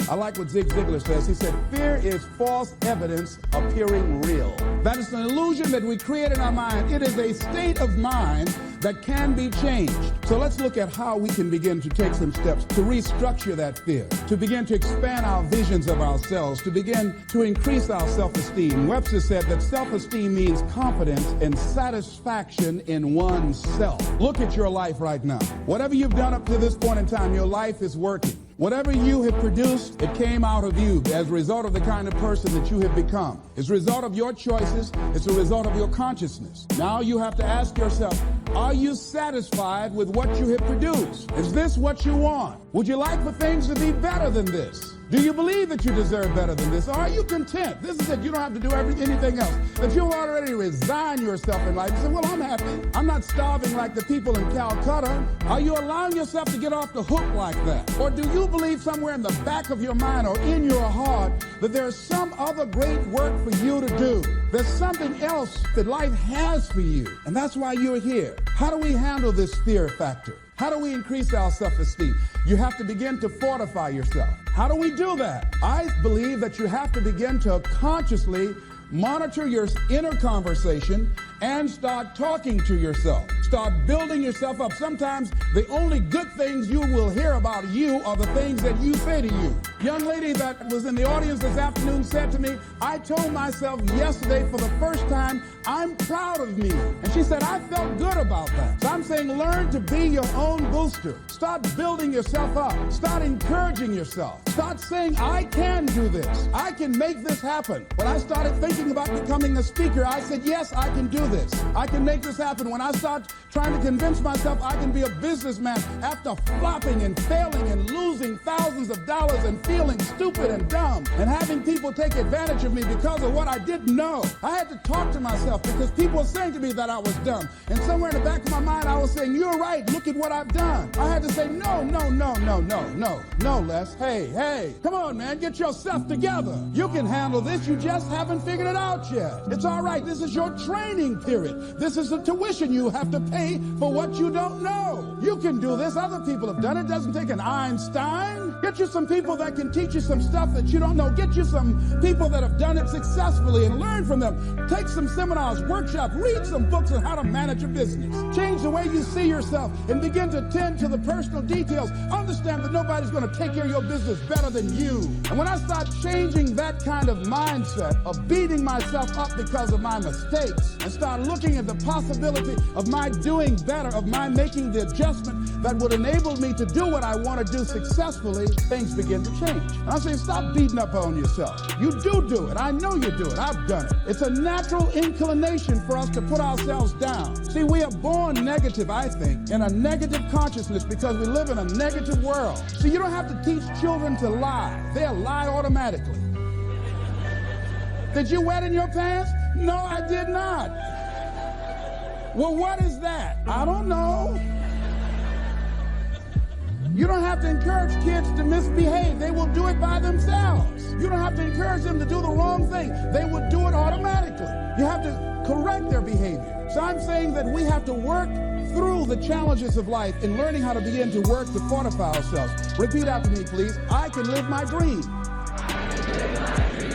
I like what Zig Ziglar says. He said, fear is false evidence appearing real. That is an illusion that we create in our mind. It is a state of mind that can be changed. So let's look at how we can begin to take some steps to restructure that fear, to begin to expand our visions of ourselves, to begin to increase our self-esteem. Webster said that self-esteem means confidence and satisfaction in oneself. Look at your life right now. Whatever you've done up to this point in time, your life is working. Whatever you have produced, it came out of you as a result of the kind of person that you have become. It's a result of your choices. It's a result of your consciousness. Now you have to ask yourself, are you satisfied with what you have produced? Is this what you want? Would you like for things to be better than this? Do you believe that you deserve better than this? Or are you content? This is it. You don't have to do anything else. That you'll already resign yourself in life and say, well, I'm happy. I'm not starving like the people in Calcutta. Are you allowing yourself to get off the hook like that? Or do you believe somewhere in the back of your mind or in your heart that there's some other great work for you to do? There's something else that life has for you. And that's why you're here. How do we handle this fear factor? How do we increase our self-esteem? You have to begin to fortify yourself. How do we do that? I believe that you have to begin to consciously monitor your inner conversation and start talking to yourself. Start building yourself up. Sometimes the only good things you will hear about you are the things that you say to you. Young lady that was in the audience this afternoon said to me, I told myself yesterday for the first time, I'm proud of me. And she said, I felt good about that. So I'm saying learn to be your own booster. Start building yourself up. Start encouraging yourself. Start saying, I can do this. I can make this happen. When I started thinking about becoming a speaker, I said, yes, I can do this. I can make this happen. When I start trying to convince myself I can be a businessman after flopping and failing and losing thousands of dollars and feeling stupid and dumb and having people take advantage of me because of what I didn't know. I had to talk to myself because people were saying to me that I was dumb. And somewhere in the back of my mind, I was saying, you're right. Look at what I've done. I had to say, no, Les. Hey, come on, man. Get yourself together. You can handle this. You just haven't figured it out yet. It's all right. This is your training period. This is the tuition you have to pay for what you don't know. You can do this. Other people have done it. It doesn't take an Einstein. Get you some people that can teach you some stuff that you don't know. Get you some people that have done it successfully and learn from them. Take some seminars, workshops, read some books on how to manage a business. Change the way you see yourself and begin to tend to the personal details. Understand that nobody's going to take care of your business better than you. And when I start changing that kind of mindset of beating myself up because of my mistakes and start looking at the possibility of my doing better, of my making the adjustment that would enable me to do what I want to do successfully, things begin to change. And I'm saying stop beating up on yourself. You do it. I know you do it. I've done it. It's a natural inclination for us to put ourselves down. See, we are born negative, I think, in a negative consciousness because we live in a negative world. See, you don't have to teach children to lie. They'll lie automatically. Did you wet in your pants? No, I did not. Well, what is that? I don't know. You don't have to encourage kids to misbehave. They will do it by themselves. You don't have to encourage them to do the wrong thing. They will do it automatically. You have to correct their behavior. So I'm saying that we have to work through the challenges of life in learning how to begin to work to fortify ourselves. Repeat after me, please. I can live my dream.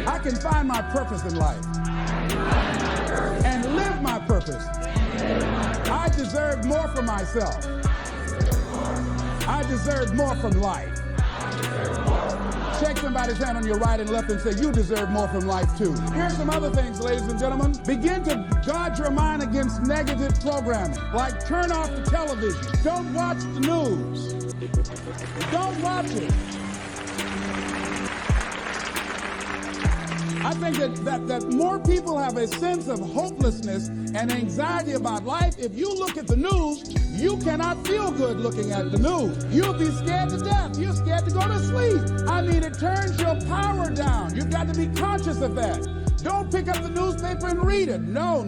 I can find my purpose in life and live my purpose. I deserve more for myself. I deserve more from life. Shake somebody's hand on your right and left and say, you deserve more from life too. Here's some other things, ladies and gentlemen. Begin to guard your mind against negative programming. Like turn off the television. Don't watch the news. Don't watch it. I think that more people have a sense of hopelessness and anxiety about life. If you look at the news, you cannot feel good looking at the news. You'll be scared to death. You're scared to go to sleep. I mean, it turns your power down. You've got to be conscious of that. Don't pick up the newspaper and read it. No.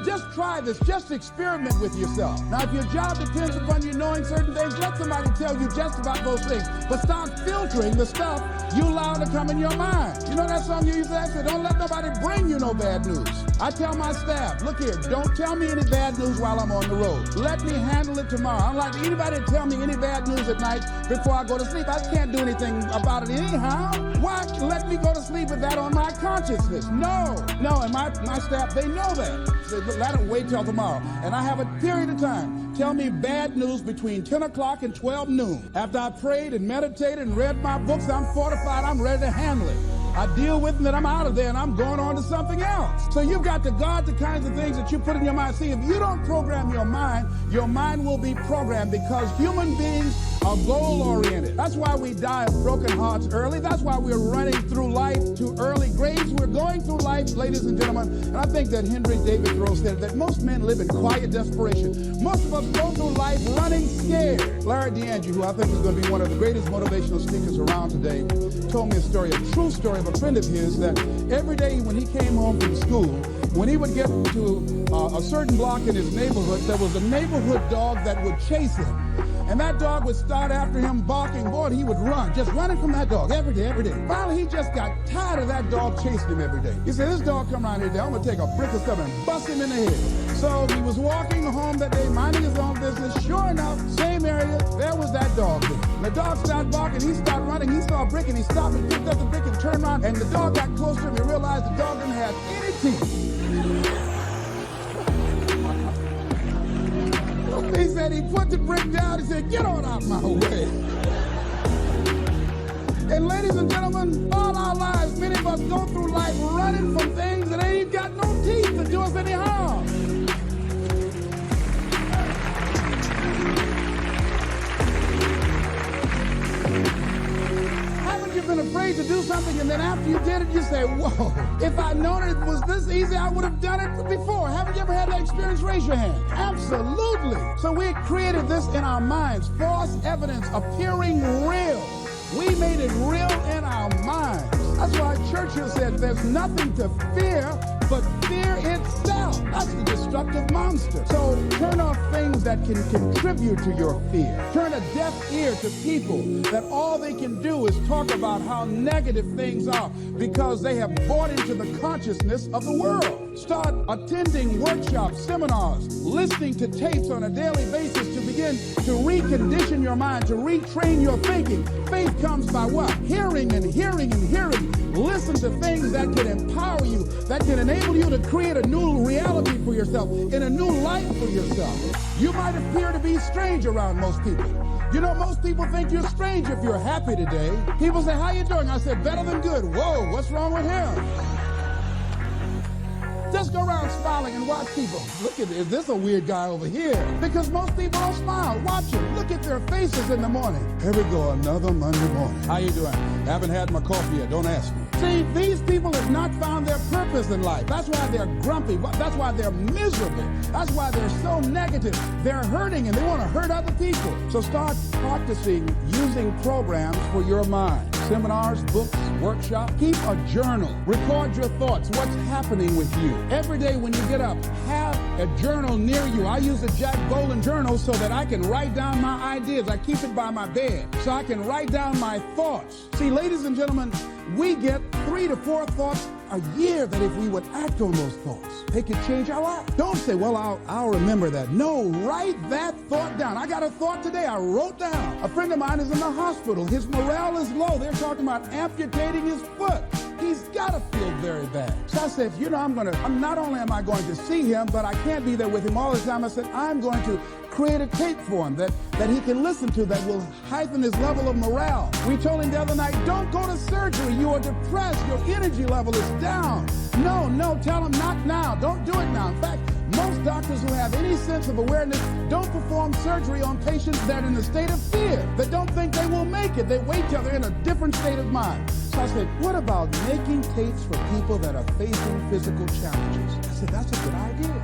Just try this. Just experiment with yourself. Now, if your job depends upon you knowing certain things, let somebody tell you just about those things. But start filtering the stuff you allow to come in your mind. You know that song you used to say, don't let nobody bring you no bad news. I tell my staff, look here, don't tell me any bad news while I'm on the road. Let me handle it tomorrow. I don't like anybody to tell me any bad news at night before I go to sleep. I can't do anything about it anyhow. Why let me go to sleep with that on my consciousness? No, and my staff, they know that. They let it wait till tomorrow. And I have a period of time. Tell me bad news between 10 o'clock and 12 noon. After I prayed and meditated and read my books, I'm fortified, I'm ready to handle it. I deal with them, then I'm out of there, and I'm going on to something else. So you've got to guard the kinds of things that you put in your mind. See, if you don't program your mind will be programmed, because human beings are goal-oriented. That's why we die of broken hearts early. That's why we're running through life to early graves. We're going through life, ladies and gentlemen, and I think that Henry David Thoreau said that most men live in quiet desperation. Most of us go through life running scared. Larry DeAndre, who I think is going to be one of the greatest motivational speakers around today, told me a true story of a friend of his, that every day when he came home from school, when he would get to a certain block in his neighborhood, there was a neighborhood dog that would chase him. And that dog would start after him barking. Boy, he would run, just running from that dog every day. Finally, he just got tired of that dog chasing him every day. He said, this dog come around here today, I'm going to take a brick or something and bust him in the head. So he was walking home that day, minding his own business. Sure enough, same area, there was that dog there. And the dog started barking, he started running, he saw a brick, and he stopped and picked up the brick and turned around. And the dog got close to him and realized the dog didn't have any teeth. He said he put the brick down. He said, get on out my way. And ladies and gentlemen, all our lives, many of us go through life running from things that ain't got no teeth to do us any harm. Haven't you been afraid to do something, and then after you did it, you say, whoa, if I'd known it was this easy, I would have done it before. Haven't you ever had that experience? Raise your hand. Absolutely. So we created this in our minds, false evidence appearing real. We made it real in our minds. That's why Churchill said there's nothing to fear but fear itself. That's the destructive monster. So turn off things that can contribute to your fear. Turn a deaf ear to people that all they can do is talk about how negative things are, because they have bought into the consciousness of the world. Start attending workshops, seminars, listening to tapes on a daily basis to begin to recondition your mind, to retrain your thinking. Faith comes by what? Hearing and hearing and hearing. Listen to things that can empower you, that can enable you to create a new reality for yourself, and a new life for yourself. You might appear to be strange around most people. You know, most people think you're strange if you're happy today. People say, how you doing? I said, better than good. Whoa, what's wrong with him? Just go around smiling and watch people. Look at this. Is this a weird guy over here? Because most people don't smile. Watch them. Look at their faces in the morning. Here we go, another Monday morning. How you doing? Haven't had my coffee yet. Don't ask me. See, these people have not found their purpose in life. That's why they're grumpy. That's why they're miserable. That's why they're so negative. They're hurting and they want to hurt other people. So start practicing using programs for your mind. Seminars, books, workshops. Keep a journal. Record your thoughts. What's happening with you? Every day when you get up, have a journal near you. I use a Jack Boland journal so that I can write down my ideas. I keep it by my bed so I can write down my thoughts. See, ladies and gentlemen, we get 3 to 4 thoughts a year that if we would act on those thoughts, they could change our life. Don't say, well, I'll remember that. No, write that thought down. I got a thought today I wrote down. A friend of mine is in the hospital. His morale is low. They're talking about amputating his foot. He's got to feel very bad. So I said, you know, not only am I going to see him, but I can't be there with him all the time. I said, I'm going to create a tape for him that he can listen to that will heighten his level of morale. We told him the other night, don't go to surgery. You are depressed. Your energy level is down. No, tell him not now. Don't do it now. In fact, most doctors who have any sense of awareness don't perform surgery on patients that are in a state of fear, that don't think they will make it. They wait till they're in a different state of mind. So I said, what about making tapes for people that are facing physical challenges? I said, that's a good idea.